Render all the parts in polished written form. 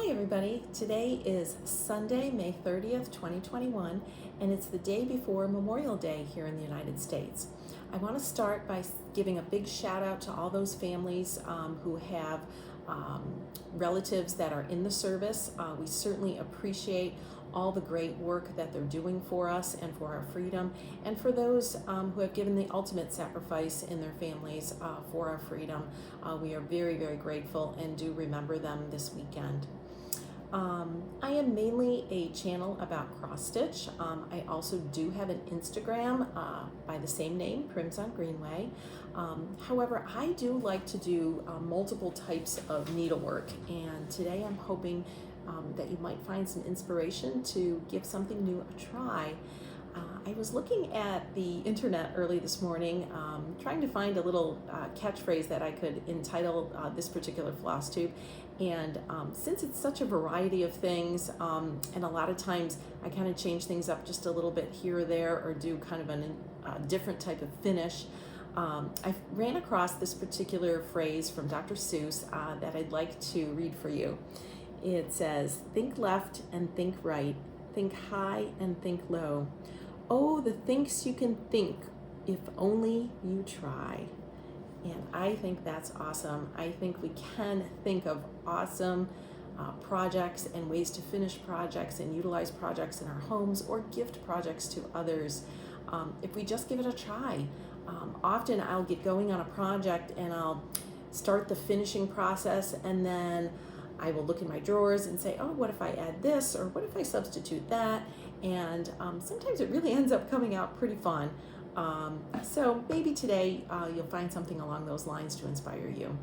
Hi everybody, today is Sunday, May 30th, 2021, and it's the day before Memorial Day here in the United States. I want to start by giving a big shout out to all those families who have relatives that are in the service. We certainly appreciate all the great work that they're doing for us and for our freedom, and for those who have given the ultimate sacrifice in their families for our freedom. We are very, very grateful and do remember them this weekend. I am mainly a channel about cross stitch. I also do have an Instagram by the same name, Prims on Greenway. However, I do like to do multiple types of needlework, and today I'm hoping that you might find some inspiration to give something new a try. I was looking at the internet early this morning, trying to find a little catchphrase that I could entitle this particular floss tube. And since it's such a variety of things, and a lot of times I kind of change things up just a little bit here or there, or do kind of a different type of finish, I ran across this particular phrase from Dr. Seuss that I'd like to read for you. It says, "Think left and think right, think high and think low. Oh, the thinks you can think if only you try." And I think that's awesome. I think we can think of awesome projects and ways to finish projects and utilize projects in our homes or gift projects to others if we just give it a try. Often I'll get going on a project and I'll start the finishing process, and then I will look in my drawers and say, oh, what if I add this, or what if I substitute that? And sometimes it really ends up coming out pretty fun. So maybe today you'll find something along those lines to inspire you.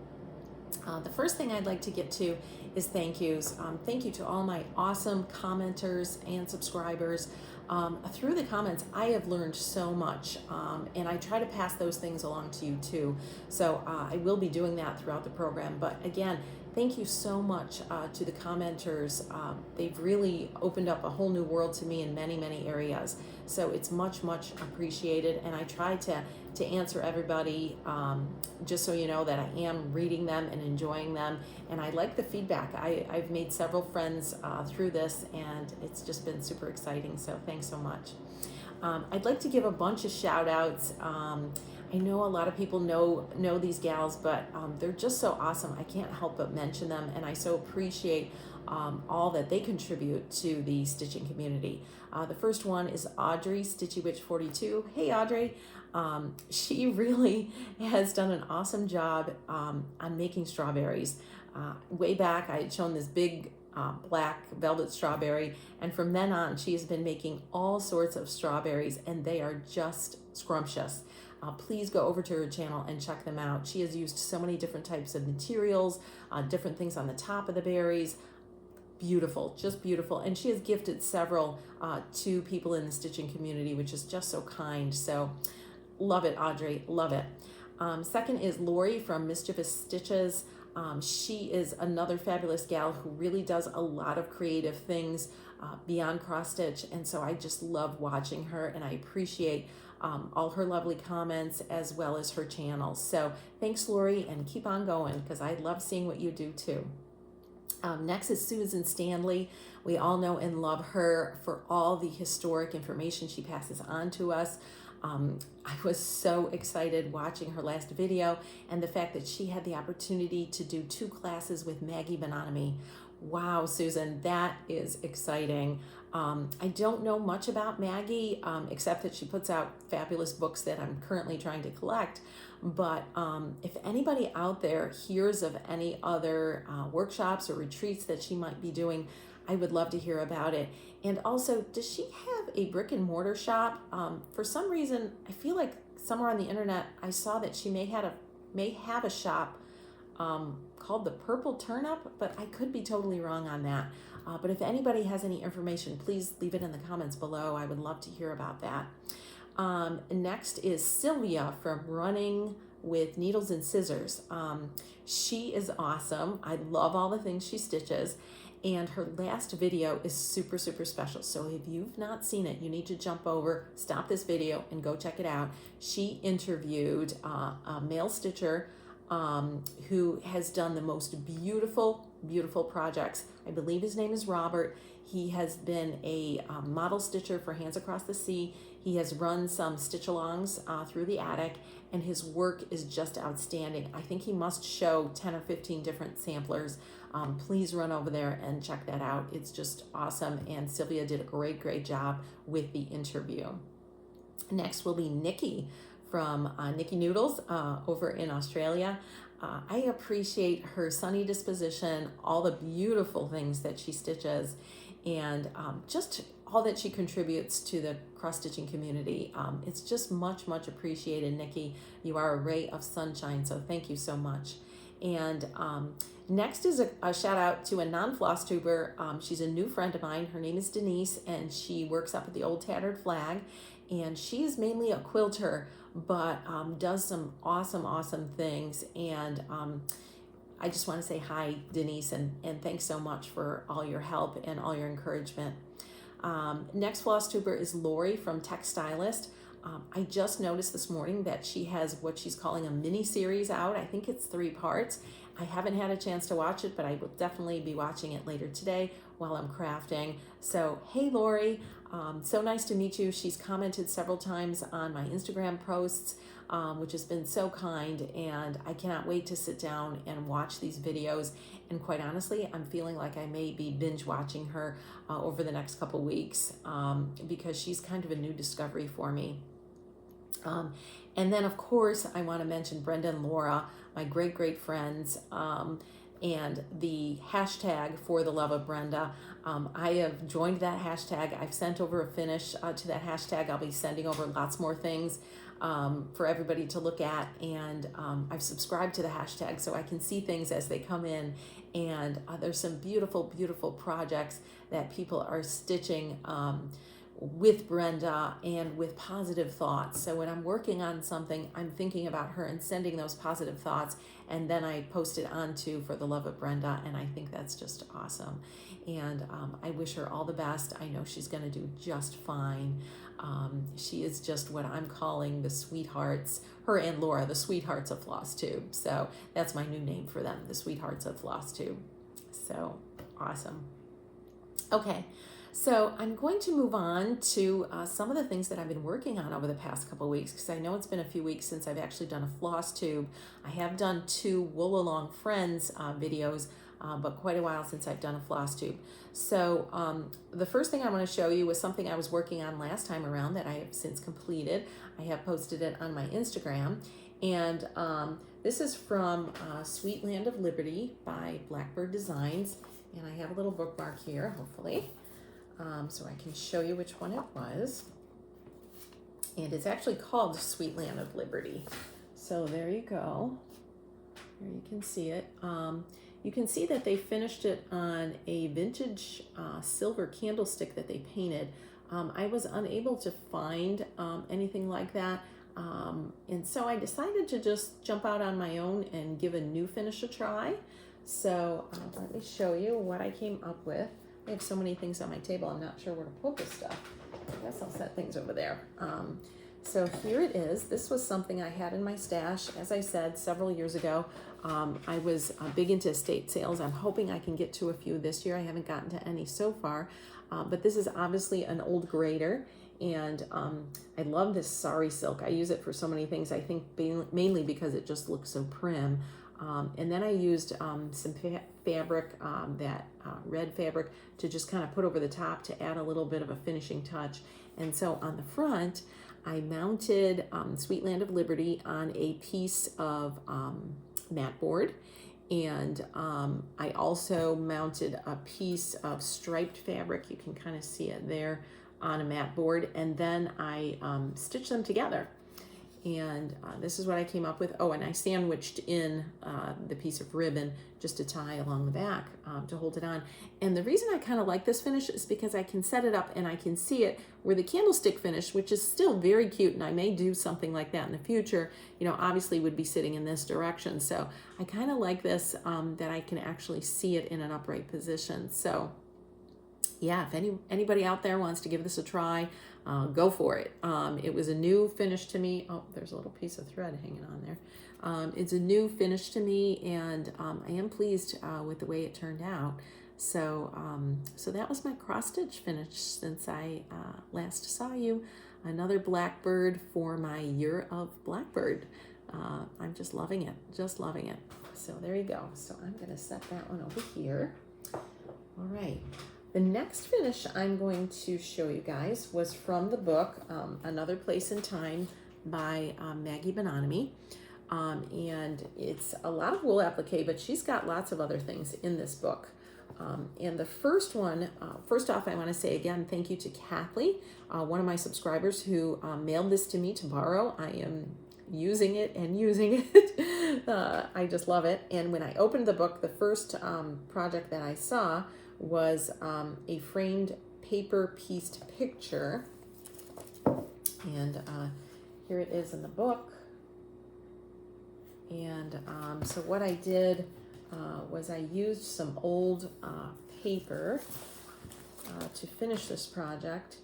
The first thing I'd like to get to is thank yous. Thank you to all my awesome commenters and subscribers. Through the comments, I have learned so much, and I try to pass those things along to you too. So I will be doing that throughout the program. But again, thank you so much to the commenters. They've really opened up a whole new world to me in many, many areas. So it's much, much appreciated. And I try to answer everybody, just so you know that I am reading them and enjoying them. And I like the feedback. I've made several friends through this, and it's just been super exciting. So thanks so much. I'd like to give a bunch of shout outs. I know a lot of people know these gals, but they're just so awesome. I can't help but mention them, and I so appreciate all that they contribute to the stitching community. The first one is Audrey, Stitchy Witch 42. Hey Audrey, she really has done an awesome job on making strawberries. Way back, I had shown this big black velvet strawberry, and from then on she has been making all sorts of strawberries, and they are just scrumptious. Please go over to her channel and check them out. She has used so many different types of materials, different things on the top of the berries. Beautiful, just beautiful. And she has gifted several to people in the stitching community, which is just so kind. So love it, Audrey, love it. Second is Lori from Mischievous Stitches. She is another fabulous gal who really does a lot of creative things beyond cross stitch, and so I just love watching her, and I appreciate all her lovely comments as well as her channel. So thanks, Lori, and keep on going, because I love seeing what you do too. Next is Susan Stanley. We all know and love her for all the historic information she passes on to us. I was so excited watching her last video, and the fact that she had the opportunity to do 2 classes with Maggie Bonomi. Wow, Susan, that is exciting. I don't know much about Maggie, except that she puts out fabulous books that I'm currently trying to collect. But if anybody out there hears of any other workshops or retreats that she might be doing, I would love to hear about it. And also, does she have a brick and mortar shop? For some reason, I feel like somewhere on the internet, I saw that she may have a shop called the Purple Turnip, but I could be totally wrong on that. But if anybody has any information, please leave it in the comments below. I would love to hear about that. Next is Sylvia from Running with Needles and Scissors. She is awesome. I love all the things she stitches, and her last video is super, super special. So if you've not seen it, you need to jump over, stop this video, and go check it out. She interviewed a male stitcher who has done the most beautiful, beautiful projects. I believe his name is Robert. He has been a model stitcher for Hands Across the Sea. He has run some stitch-alongs through the attic, and his work is just outstanding. I think he must show 10 or 15 different samplers. Please run over there and check that out. It's just awesome, and Sylvia did a great, great job with the interview. Next will be Nikki from Nikki Noodles over in Australia. I appreciate her sunny disposition, all the beautiful things that she stitches, and just all that she contributes to the cross-stitching community. It's just much, much appreciated, Nikki. You are a ray of sunshine, so thank you so much. And next is a shout out to a non-floss tuber. She's a new friend of mine. Her name is Denise, and she works up at the Old Tattered Flag. And she is mainly a quilter, but does some awesome, awesome things. And I just want to say hi, Denise, and thanks so much for all your help and all your encouragement. Next floss tuber is Lori from Textilist. I just noticed this morning that she has what she's calling a mini series out. I think it's 3 parts. I haven't had a chance to watch it, but I will definitely be watching it later today while I'm crafting. So, hey Lori, so nice to meet you. She's commented several times on my Instagram posts, which has been so kind, and I cannot wait to sit down and watch these videos. And quite honestly, I'm feeling like I may be binge watching her over the next couple weeks because she's kind of a new discovery for me. And then, of course, I want to mention Brenda and Laura, my great, great friends, and the hashtag For the Love of Brenda. I have joined that hashtag. I've sent over a finish to that hashtag. I'll be sending over lots more things for everybody to look at. And I've subscribed to the hashtag so I can see things as they come in. And there's some beautiful, beautiful projects that people are stitching with Brenda and with positive thoughts. So when I'm working on something, I'm thinking about her and sending those positive thoughts, and then I post it onto For the Love of Brenda, and I think that's just awesome. And I wish her all the best. I know she's going to do just fine. She is just what I'm calling the sweethearts, her and Laura, the sweethearts of Floss Tube. So that's my new name for them, the sweethearts of Floss Tube. So awesome. Okay. So I'm going to move on to some of the things that I've been working on over the past couple of weeks, because I know it's been a few weeks since I've actually done a floss tube. I have done 2 Woolalong Friends videos, but quite a while since I've done a floss tube. So the first thing I want to show you was something I was working on last time around that I have since completed. I have posted it on my Instagram, and this is from Sweet Land of Liberty by Blackbird Designs, and I have a little bookmark here, hopefully. So I can show you which one it was. And it's actually called Sweet Land of Liberty. So there you go. Here you can see it. You can see that they finished it on a vintage silver candlestick that they painted. I was unable to find anything like that. And so I decided to just jump out on my own and give a new finish a try. So let me show you what I came up with. I have so many things on my table, I'm not sure where to put this stuff. I guess I'll set things over there. So here it is. This was something I had in my stash, as I said, several years ago. I was big into estate sales. I'm hoping I can get to a few this year. I haven't gotten to any so far, but this is obviously an old grader, and I love this sari silk. I use it for so many things, I think mainly because it just looks so prim. And then I used some fabric, that red fabric, to just kind of put over the top to add a little bit of a finishing touch. And so on the front, I mounted Sweet Land of Liberty on a piece of mat board. And I also mounted a piece of striped fabric. You can kind of see it there on a mat board. And then I stitched them together. And this is what I came up with. Oh, and I sandwiched in the piece of ribbon just to tie along the back to hold it on. And the reason I kind of like this finish is because I can set it up and I can see it where the candlestick finish, which is still very cute, and I may do something like that in the future, you know, obviously would be sitting in this direction. So I kind of like this, that I can actually see it in an upright position. So yeah, if anybody out there wants to give this a try, go for it. It was a new finish to me. Oh, there's a little piece of thread hanging on there. It's a new finish to me, and I am pleased with the way it turned out. So, so that was my cross stitch finish since I last saw you. Another blackbird for my year of blackbird. I'm just loving it, just loving it. So there you go. So I'm going to set that one over here. All right. The next finish I'm going to show you guys was from the book Another Place in Time by Maggie Bononomy. And it's a lot of wool applique, but she's got lots of other things in this book. And the first one, first off, I want to say again, thank you to Kathleen, one of my subscribers who mailed this to me to borrow. I am using it and using it. I just love it. And when I opened the book, the first project that I saw was a framed paper pieced picture. And here it is in the book. And so what I did was I used some old paper to finish this project.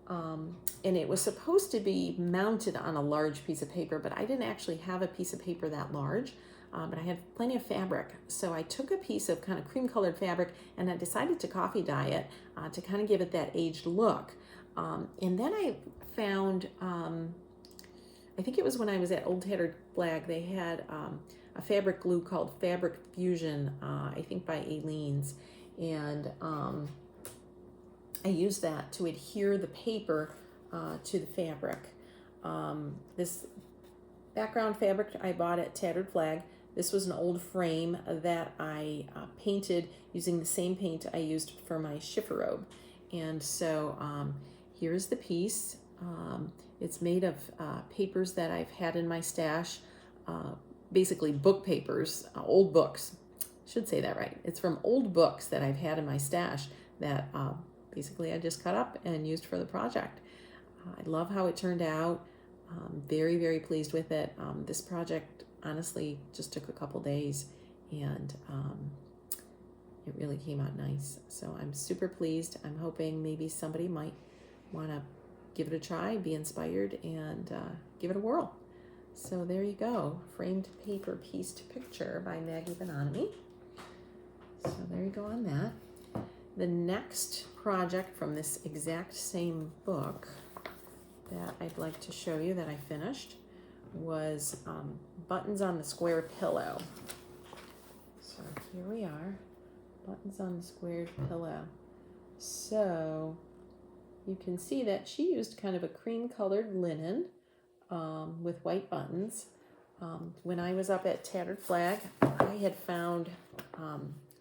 And it was supposed to be mounted on a large piece of paper, but I didn't actually have a piece of paper that large, but I had plenty of fabric. So I took a piece of kind of cream colored fabric and I decided to coffee dye it to kind of give it that aged look. And then I found, I think it was when I was at Old Tattered Flag, they had a fabric glue called Fabric Fusion, I think by Aleene's. And I used that to adhere the paper to the fabric. This background fabric I bought at Tattered Flag. This was an old frame that I painted using the same paint I used for my shiffer robe. And so here's the piece. It's made of papers that I've had in my stash, basically book papers, old books. I should say that right. It's from old books that I've had in my stash that basically I just cut up and used for the project. I love how it turned out. Very, very pleased with it. This project honestly just took a couple days, and it really came out nice. So I'm super pleased. I'm hoping maybe somebody might want to give it a try, be inspired, and give it a whirl. So there you go, framed paper pieced picture by Maggie Bononomy. So there you go on that. The next project from this exact same book that I'd like to show you that I finished was buttons on the square pillow. So here we are, buttons on the squared pillow. So you can see that she used kind of a cream colored linen with white buttons. When I was up at Tattered Flag, I had found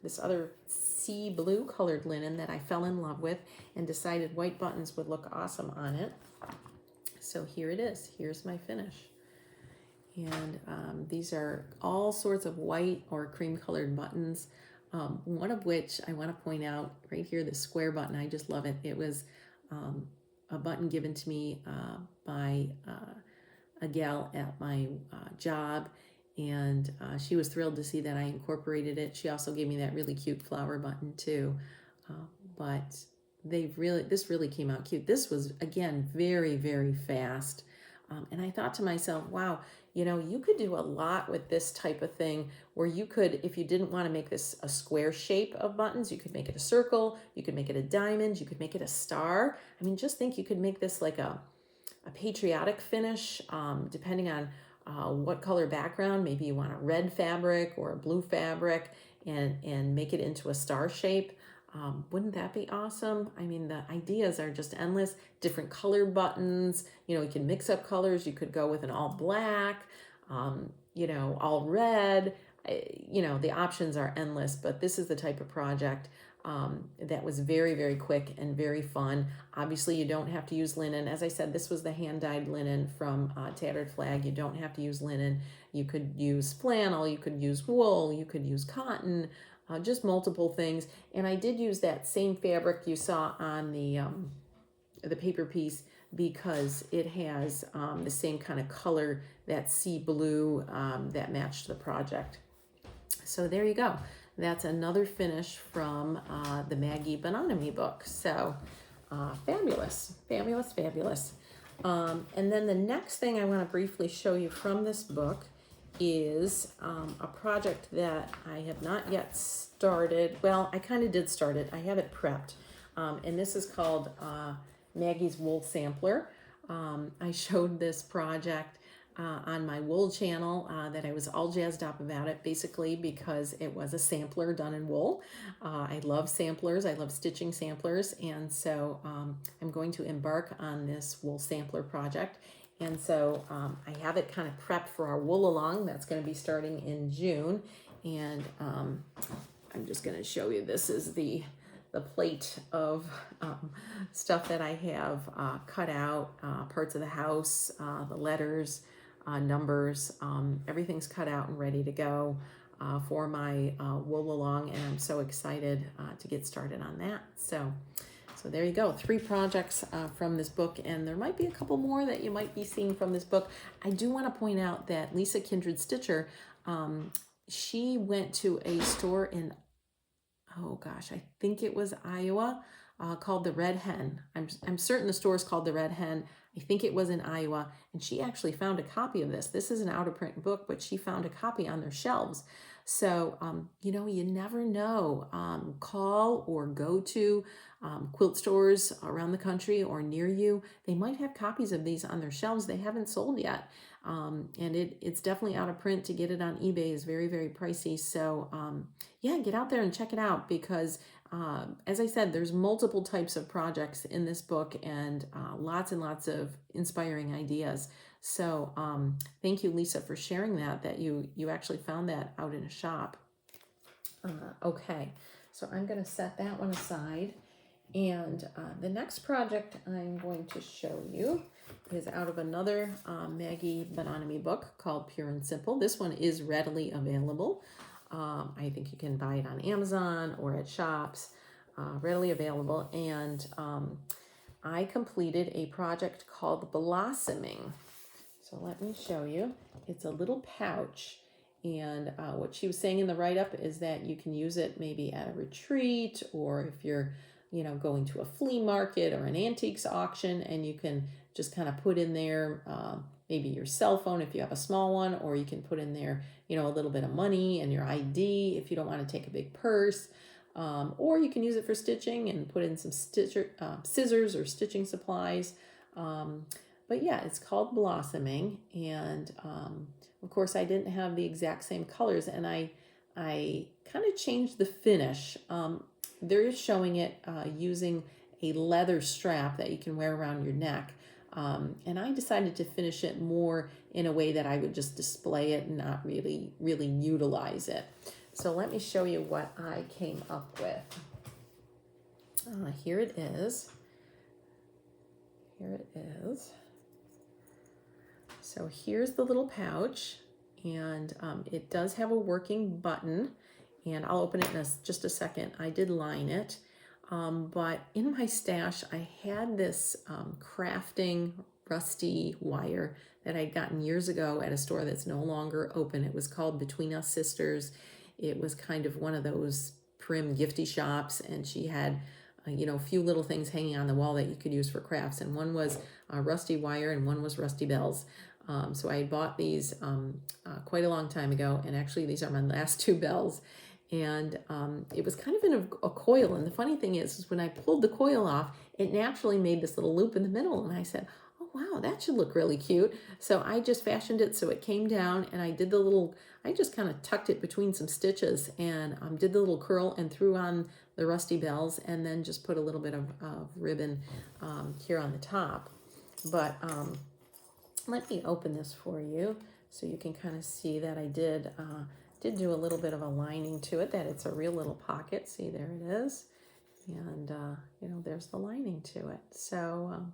this other sea blue colored linen that I fell in love with and decided white buttons would look awesome on it. So here it is. Here's my finish. And these are all sorts of white or cream colored buttons. One of which I want to point out right here, the square button. I just love it. It was a button given to me by a gal at my job, and she was thrilled to see that I incorporated it. She also gave me that really cute flower button too. But this really came out cute. This was, again, very, very fast. And I thought to myself, wow, you know, you could do a lot with this type of thing where you could, if you didn't want to make this a square shape of buttons, you could make it a circle, you could make it a diamond, you could make it a star. I mean, just think you could make this like a patriotic finish, depending on what color background. Maybe you want a red fabric or a blue fabric and make it into a star shape. Wouldn't that be awesome? I mean, the ideas are just endless. Different color buttons, you know, you can mix up colors. You could go with an all black, you know, all red. You know, the options are endless, but this is the type of project that was very, very quick and very fun. Obviously, you don't have to use linen. As I said, this was the hand-dyed linen from Tattered Flag. You don't have to use linen. You could use flannel, you could use wool, you could use cotton, just multiple things. And I did use that same fabric you saw on the paper piece because it has the same kind of color, that sea blue that matched the project. So there you go. That's another finish from the Maggie Bononomy book. So fabulous, fabulous, fabulous. And then the next thing I want to briefly show you from this book is a project that I have not yet started. Well, I kind of did start it. I have it prepped. And this is called Maggie's Wool Sampler. I showed this project on my wool channel that I was all jazzed up about it, basically because it was a sampler done in wool. I love samplers. I love stitching samplers. And so I'm going to embark on this wool sampler project. And so I have it kind of prepped for our Woolalong that's going to be starting in June. And I'm just going to show you, this is the plate of stuff that I have cut out, parts of the house, the letters, numbers, everything's cut out and ready to go for my Woolalong, and I'm so excited to get started on that. So there you go, 3 projects from this book, and there might be a couple more that you might be seeing from this book. I do want to point out that Lisa Kindred Stitcher, she went to a store in, oh gosh, I think it was Iowa, called the Red Hen. I'm certain the store is called the Red Hen. I think it was in Iowa, and she actually found a copy of this. This is an out-of-print book, but she found a copy on their shelves. So, you know, you never know. Call or go to quilt stores around the country or near you. They might have copies of these on their shelves they haven't sold yet. And it's definitely out of print. To get it on eBay is very, very pricey. So yeah, get out there and check it out, because as I said, there's multiple types of projects in this book, and lots and lots of inspiring ideas. So thank you, Lisa, for sharing that you actually found that out in a shop. Okay, so I'm going to set that one aside. And the next project I'm going to show you is out of another Maggie Bononomy book called Pure and Simple. This one is readily available. I think you can buy it on Amazon or at shops, readily available. And I completed a project called Blossoming. So let me show you. It's a little pouch. And what she was saying in the write-up is that you can use it maybe at a retreat, or if you're, you know, going to a flea market or an antiques auction, and you can just kind of put in there maybe your cell phone if you have a small one, or you can put in there, you know, a little bit of money and your ID if you don't want to take a big purse, or you can use it for stitching and put in some scissors or stitching supplies. But yeah, it's called Blossoming, and of course I didn't have the exact same colors, and I kind of changed the finish. They're showing it using a leather strap that you can wear around your neck. And I decided to finish it more in a way that I would just display it and not really utilize it. So let me show you what I came up with. Here it is. Here it is. So here's the little pouch, and it does have a working button, and I'll open it in just a second. I did line it, but in my stash I had this crafting rusty wire that I'd gotten years ago at a store that's no longer open. It was called Between Us Sisters. It was kind of one of those prim gifty shops, and she had you know, a few little things hanging on the wall that you could use for crafts, and one was rusty wire and one was rusty bells. So I had bought these quite a long time ago, and actually these are my last 2 bells. And it was kind of in a coil, and the funny thing is when I pulled the coil off, it naturally made this little loop in the middle, and I said, oh wow, that should look really cute. So I just fashioned it so it came down, and I did the little, I just kind of tucked it between some stitches and did the little curl and threw on the rusty bells, and then just put a little bit of ribbon here on the top. But let me open this for you so you can kind of see that I did do a little bit of a lining to it, that it's a real little pocket. See, there it is. And, you know, there's the lining to it. So,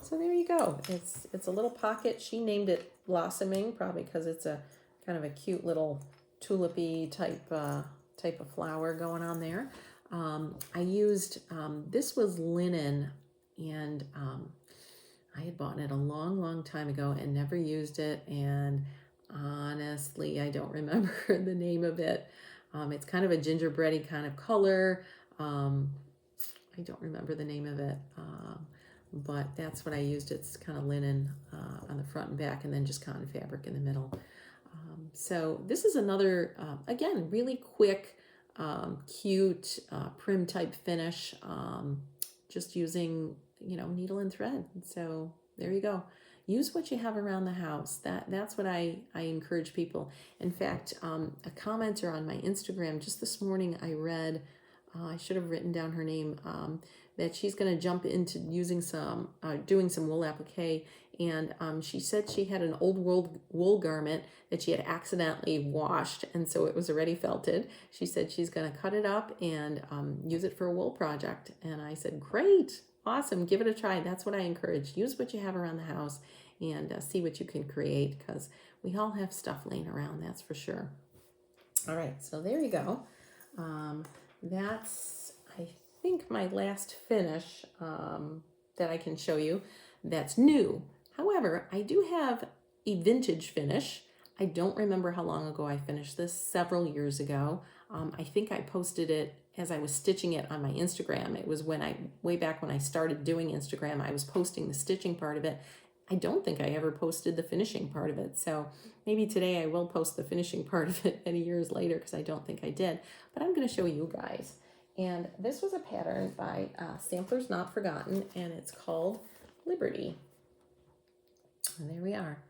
so there you go. It's a little pocket. She named it Blossoming, probably because it's a kind of a cute little tulipy type of flower going on there. I used, this was linen, and I had bought it a long time ago and never used it, and honestly, I don't remember the name of it. It's kind of a gingerbready kind of color. I don't remember the name of it, but that's what I used. It's kind of linen on the front and back, and then just cotton fabric in the middle. So this is another, again, really quick, cute, prim type finish, just using, needle and thread. So there you go. Use what you have around the house. That's what I encourage people. In fact, a commenter on my Instagram just this morning, I read, I should have written down her name, that she's going to jump into using doing some wool applique. And she said she had an old wool garment that she had accidentally washed, and so it was already felted. She said she's going to cut it up and use it for a wool project. And I said, great, awesome, give it a try. That's what I encourage. Use what you have around the house and see what you can create, because we all have stuff laying around, that's for sure. All right, so there you go. That's, I think, my last finish that I can show you that's new. However, I do have a vintage finish. I don't remember how long ago I finished this, several years ago. I think I posted it as I was stitching it on my Instagram. It was way back when I started doing Instagram, I was posting the stitching part of it. I don't think I ever posted the finishing part of it. So maybe today I will post the finishing part of it many years later, because I don't think I did. But I'm going to show you guys. And this was a pattern by Samplers Not Forgotten, and it's called Liberty. And there we are.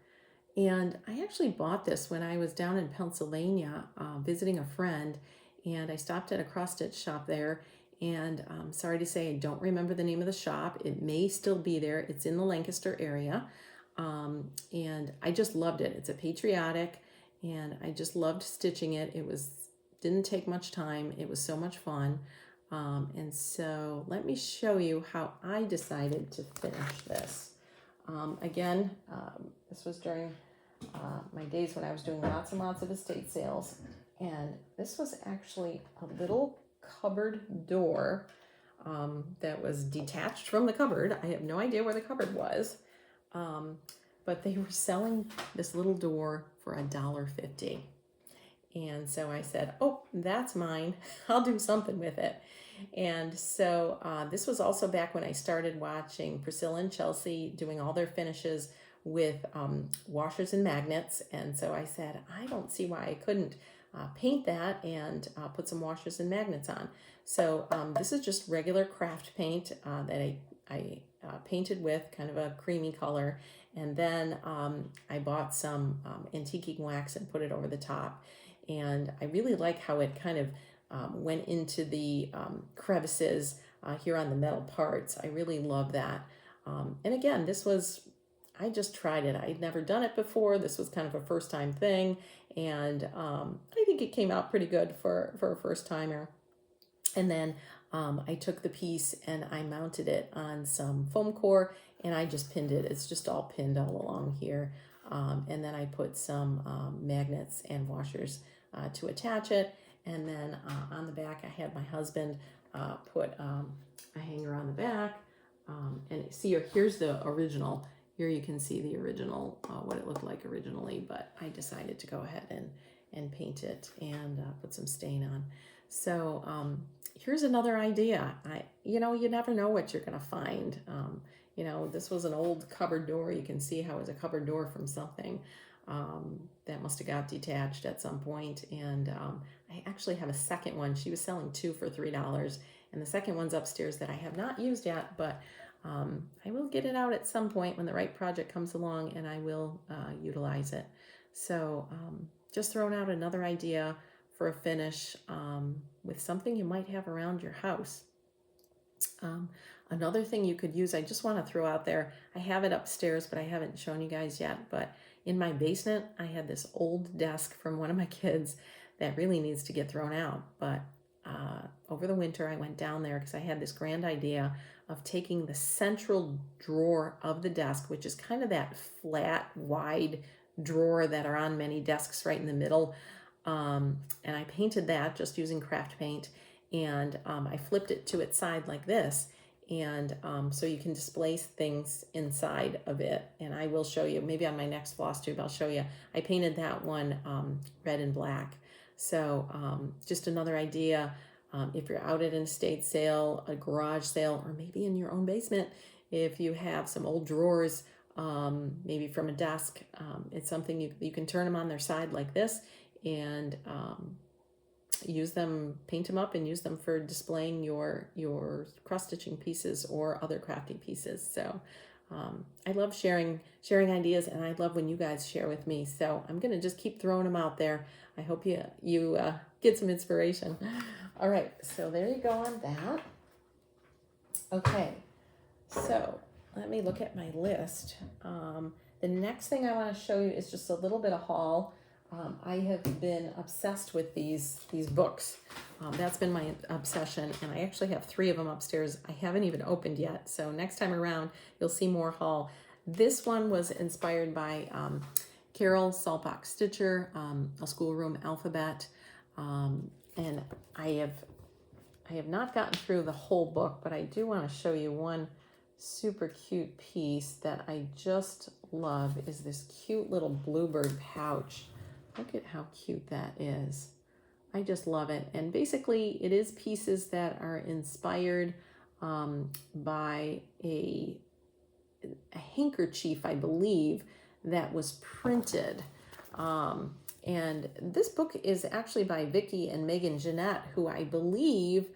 And I actually bought this when I was down in Pennsylvania visiting a friend, and I stopped at a cross-stitch shop there. And sorry to say, I don't remember the name of the shop. It may still be there. It's in the Lancaster area. And I just loved it. It's a patriotic, and I just loved stitching it. Didn't take much time. It was so much fun. And so let me show you how I decided to finish this. Again, this was during my days when I was doing lots and lots of estate sales. And this was actually a little cupboard door that was detached from the cupboard. I have no idea where the cupboard was. But they were selling this little door for $1.50. And so I said, oh, that's mine. I'll do something with it. And so this was also back when I started watching Priscilla and Chelsea doing all their finishes with washers and magnets. And so I said, I don't see why I couldn't paint that and put some washers and magnets on. So this is just regular craft paint that I painted with kind of a creamy color. And then I bought some antiquing wax and put it over the top. And I really like how it kind of went into the crevices here on the metal parts. I really love that. And again, I just tried it. I'd never done it before. This was kind of a first time thing. And I think it came out pretty good for a first timer. And then I took the piece and I mounted it on some foam core, and I just pinned it. It's just all pinned all along here. And then I put some magnets and washers to attach it. And then on the back, I had my husband put a hanger on the back. And see, here's the original. Here you can see the original, what it looked like originally, but I decided to go ahead and paint it and put some stain on. So here's another idea. You never know what you're going to find. This was an old cupboard door. You can see how it was a cupboard door from something that must have got detached at some point. And I actually have a second one. She was selling two for $3, and the second one's upstairs that I have not used yet, but I will get it out at some point when the right project comes along, and I will utilize it. So just throwing out another idea for a finish with something you might have around your house. Another thing you could use, I just want to throw out there, I have it upstairs, but I haven't shown you guys yet, but in my basement, I had this old desk from one of my kids that really needs to get thrown out. But over the winter, I went down there because I had this grand idea of taking the central drawer of the desk, which is kind of that flat, wide drawer that are on many desks right in the middle. And I painted that just using craft paint, and I flipped it to its side like this. And so you can display things inside of it. And I will show you, maybe on my next floss tube, I'll show you. I painted that one red and black. So just another idea. If you're out at an estate sale, a garage sale, or maybe in your own basement, if you have some old drawers maybe from a desk. It's something you can turn them on their side like this and use them, paint them up and use them for displaying your cross stitching pieces or other crafting pieces. So I love sharing ideas, and I love when you guys share with me. So I'm gonna just keep throwing them out there. I hope you get some inspiration. All right, so there you go on that. Okay, so let me look at my list. The next thing I want to show you is just a little bit of haul. I have been obsessed with these books. That's been my obsession, and I actually have 3 of them upstairs. I haven't even opened yet, so next time around you'll see more haul. This one was inspired by Carol Salpock Stitcher, A Schoolroom Alphabet, and I have not gotten through the whole book, but I do want to show you one super cute piece that I just love. Is this cute little bluebird pouch. Look at how cute that is. I just love it. And basically it is pieces that are inspired by a handkerchief, I believe, that was printed. And this book is actually by Vicki and Megan Jeanette, who I believe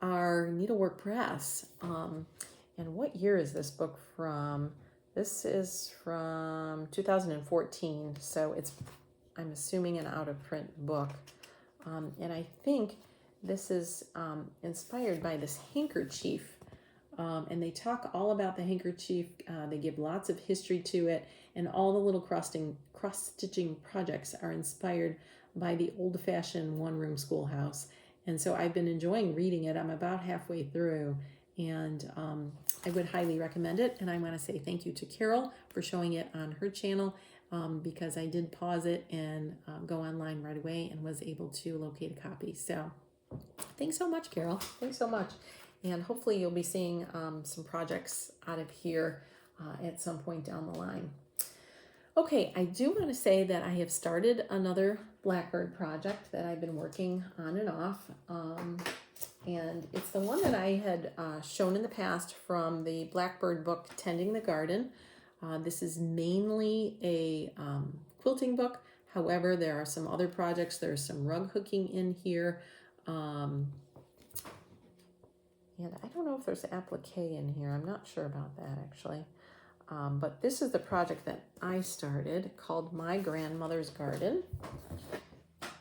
are Needlework Press. And what year is this book from? This is from 2014, so it's, I'm assuming, an out-of-print book. And I think this is inspired by this handkerchief. And they talk all about the handkerchief. They give lots of history to it, and all the little cross-stitching projects are inspired by the old-fashioned one-room schoolhouse. And so I've been enjoying reading it. I'm about halfway through, and I would highly recommend it. And I want to say thank you to Carol for showing it on her channel, because I did pause it and go online right away and was able to locate a copy. So thanks so much, Carol. Thanks so much. And hopefully you'll be seeing some projects out of here at some point down the line. Okay, I do want to say that I have started another Blackbird project that I've been working on and off. And it's the one that I had shown in the past from the Blackbird book, Tending the Garden. This is mainly a quilting book. However, there are some other projects. There's some rug hooking in here. And I don't know if there's applique in here. I'm not sure about that, actually. But this is the project that I started, called My Grandmother's Garden.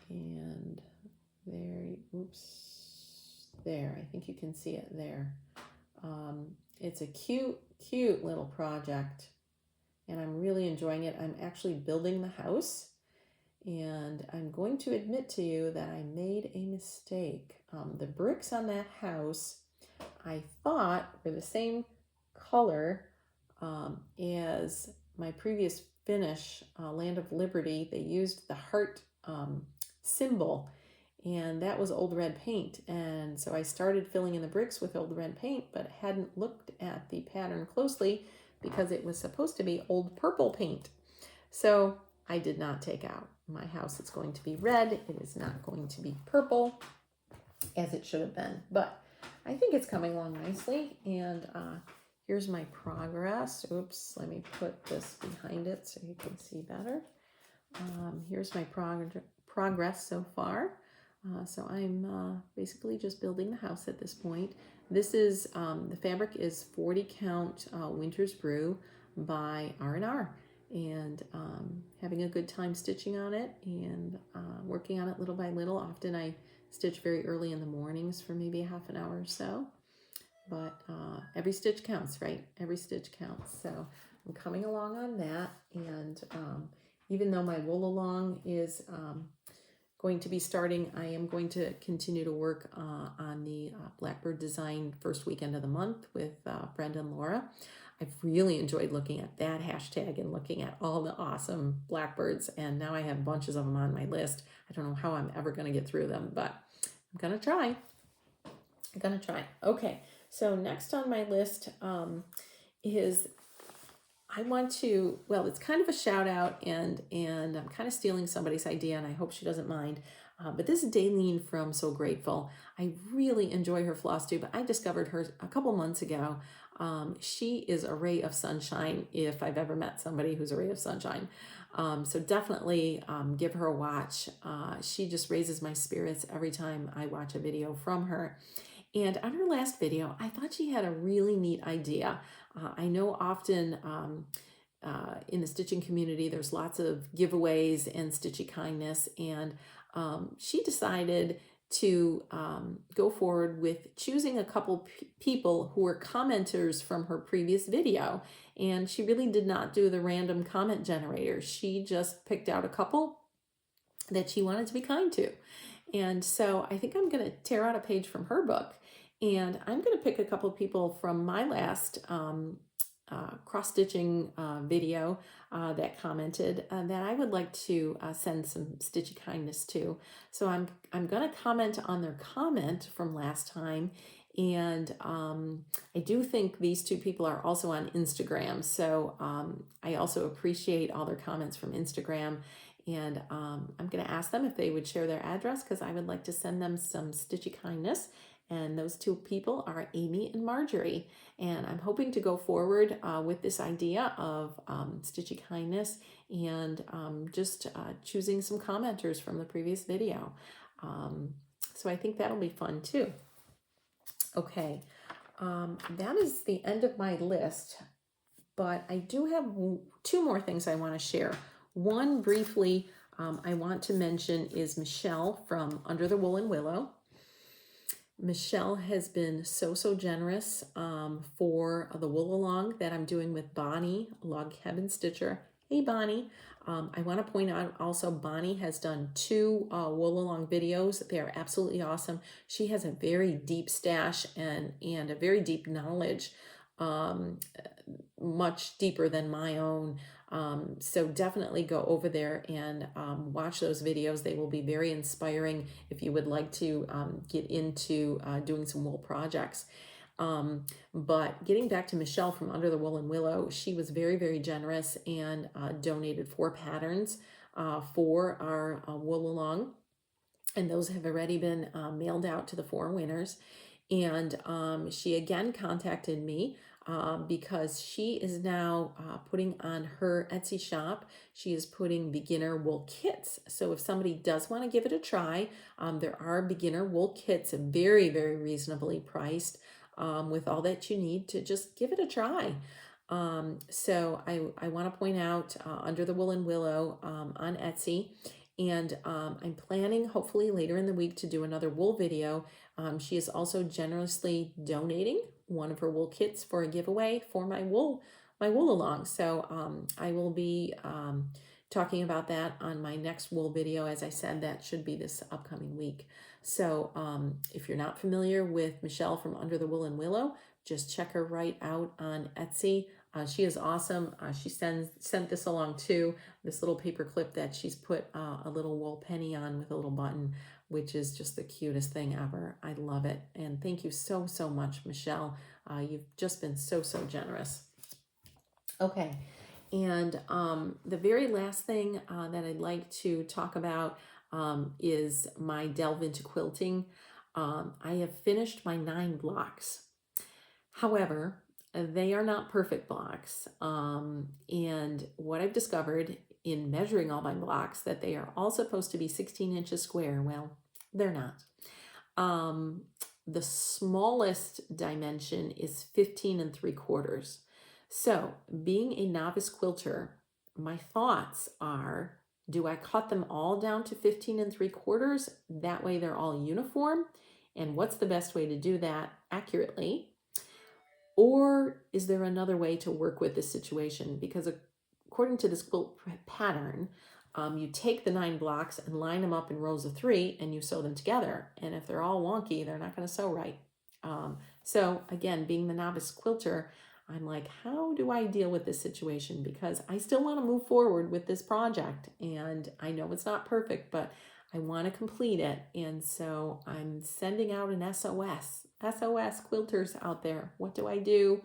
And there, there, I think you can see it there. It's a cute little project, and I'm really enjoying it. I'm actually building the house, and I'm going to admit to you that I made a mistake. The bricks on that house I thought were the same color as my previous finish, Land of Liberty. They used the heart symbol, and that was old red paint. And so I started filling in the bricks with old red paint, but hadn't looked at the pattern closely because it was supposed to be old purple paint. So I did not take out my house. It's going to be red. It is not going to be purple as it should have been, but I think it's coming along nicely. And here's my progress. Oops, let me put this behind it so you can see better. Here's my progress so far. So I'm basically just building the house at this point. This is, the fabric is 40 count Winter's Brew by R&R, and having a good time stitching on it and working on it little by little. Often I stitch very early in the mornings for maybe a half an hour or so, but every stitch counts, right? Every stitch counts. So I'm coming along on that, and even though my Woolalong is going to be starting, I am going to continue to work on the Blackbird design first weekend of the month with Brenda and Laura. I've really enjoyed looking at that hashtag and looking at all the awesome Blackbirds, and now I have bunches of them on my list. I don't know how I'm ever going to get through them, but I'm going to try. Okay, so next on my list is, I want to, well, it's kind of a shout out, and I'm kind of stealing somebody's idea, and I hope she doesn't mind. But this is Daleen from So Grateful. I really enjoy her floss tube. I discovered her a couple months ago. She is a ray of sunshine if I've ever met somebody who's a ray of sunshine. So definitely give her a watch. She just raises my spirits every time I watch a video from her. And on her last video, I thought she had a really neat idea. I know often in the stitching community, there's lots of giveaways and stitchy kindness, and she decided to go forward with choosing a couple people who were commenters from her previous video. And she really did not do the random comment generator. She just picked out a couple that she wanted to be kind to. And so I think I'm going to tear out a page from her book, and I'm going to pick a couple people from my last cross-stitching video that commented that I would like to send some stitchy kindness to. So I'm going to comment on their comment from last time, and I do think these two people are also on Instagram, so I also appreciate all their comments from Instagram. And I'm going to ask them if they would share their address, because I would like to send them some stitchy kindness. And those two people are Amy and Marjorie. And I'm hoping to go forward with this idea of stitchy kindness and just choosing some commenters from the previous video. So I think that'll be fun too. Okay, that is the end of my list, but I do have two more things I want to share. One briefly I want to mention is Michele from Under the Woolen Willow. Michele has been so generous for the Woolalong that I'm doing with Bonnie, Log Cabin Stitcher. Hey Bonnie. I want to point out also Bonnie has done 2 Woolalong videos. They are absolutely awesome. She has a very deep stash and a very deep knowledge, much deeper than my own. So definitely go over there and watch those videos. They will be very inspiring if you would like to get into doing some wool projects. But getting back to Michele from Under the Woolen Willow, she was very generous and donated 4 patterns for our Woolalong, and those have already been mailed out to the 4 winners. And she again contacted me because she is now putting on her Etsy shop, she is putting beginner wool kits. So if somebody does want to give it a try, there are beginner wool kits, very reasonably priced, with all that you need to just give it a try. So I want to point out Under the Woolen Willow on Etsy. And I'm planning hopefully later in the week to do another wool video. She is also generously donating one of her wool kits for a giveaway for my Woolalong. So I will be talking about that on my next wool video. As I said, that should be this upcoming week. So if you're not familiar with Michele from Under the Woolen Willow, just check her right out on Etsy. She is awesome. She sent this along too, this little paper clip that she's put a little wool penny on with a little button, which is just the cutest thing ever. I love it. And thank you so much, Michele. You've just been so generous. Okay, and the very last thing that I'd like to talk about is my delve into quilting. I have finished my 9 blocks. However, they are not perfect blocks. And what I've discovered in measuring all my blocks, that they are all supposed to be 16 inches square. Well, they're not. The smallest dimension is 15 3/4. So being a novice quilter, my thoughts are, do I cut them all down to 15 3/4? That way they're all uniform. And what's the best way to do that accurately? Or is there another way to work with this situation? Because according to this quilt pattern, you take the 9 blocks and line them up in rows of 3 and you sew them together. And if they're all wonky, they're not going to sew right. So again, being the novice quilter, I'm like, how do I deal with this situation? Because I still want to move forward with this project. And I know it's not perfect, but I want to complete it. And so I'm sending out an SOS quilters out there. What do I do?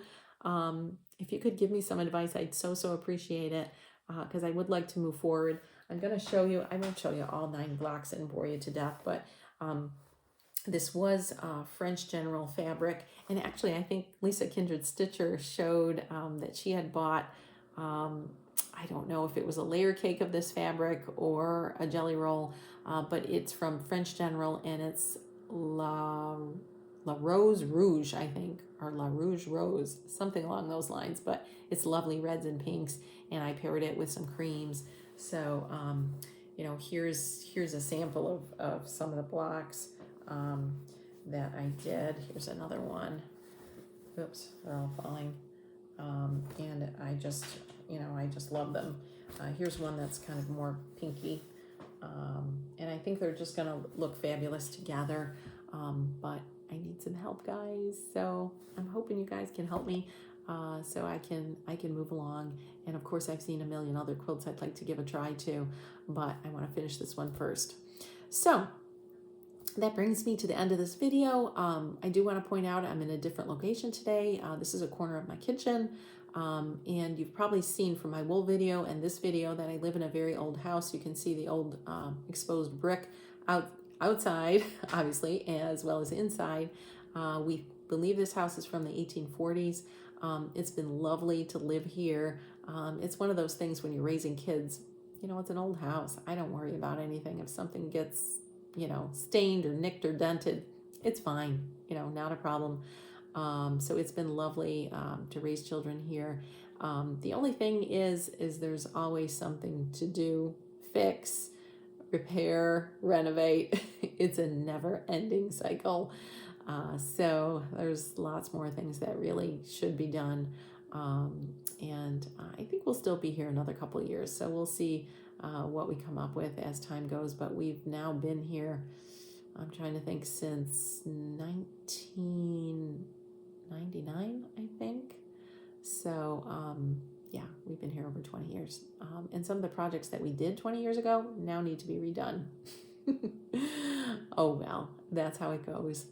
If you could give me some advice, I'd so appreciate it, because I would like to move forward. I'm going to show you, I won't show you all 9 blocks and bore you to death, but this was French General fabric. And actually, I think Lisa Kindred Stitcher showed that she had bought, I don't know if it was a layer cake of this fabric or a jelly roll, but it's from French General, and it's La Rose Rouge, I think, or La Rouge Rose, something along those lines. But it's lovely reds and pinks, and I paired it with some creams. So, you know, here's a sample of some of the blocks that I did. Here's another one. Oops, they're all falling. And I just, you know, I just love them. Here's one that's kind of more pinky. And I think they're just going to look fabulous together. But I need some help, guys. So I'm hoping you guys can help me so I can move along. And of course, I've seen a million other quilts I'd like to give a try to, but I want to finish this one first. So that brings me to the end of this video. I do want to point out I'm in a different location today. This is a corner of my kitchen. And you've probably seen from my wool video and this video that I live in a very old house. You can see the old exposed brick outside, obviously, as well as inside. We believe this house is from the 1840s. It's been lovely to live here. It's one of those things when you're raising kids, you know, it's an old house. I don't worry about anything. If something gets, you know, stained or nicked or dented, it's fine, you know, not a problem. So it's been lovely to raise children here. The only thing is there's always something to do, fix, repair, renovate. It's a never-ending cycle. So there's lots more things that really should be done. And I think we'll still be here another couple of years. So we'll see what we come up with as time goes. But we've now been here, I'm trying to think, since 1999, I think. So, yeah, we've been here over 20 years. And some of the projects that we did 20 years ago now need to be redone. Oh, well, that's how it goes.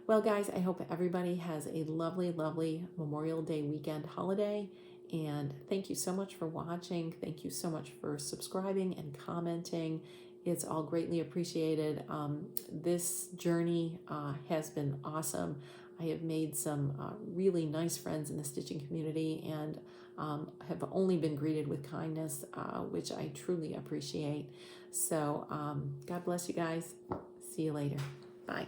Well, guys, I hope everybody has a lovely, lovely Memorial Day weekend holiday. And thank you so much for watching. Thank you so much for subscribing and commenting. It's all greatly appreciated. This journey has been awesome. I have made some really nice friends in the stitching community and have only been greeted with kindness, which I truly appreciate. So God bless you guys. See you later. Bye.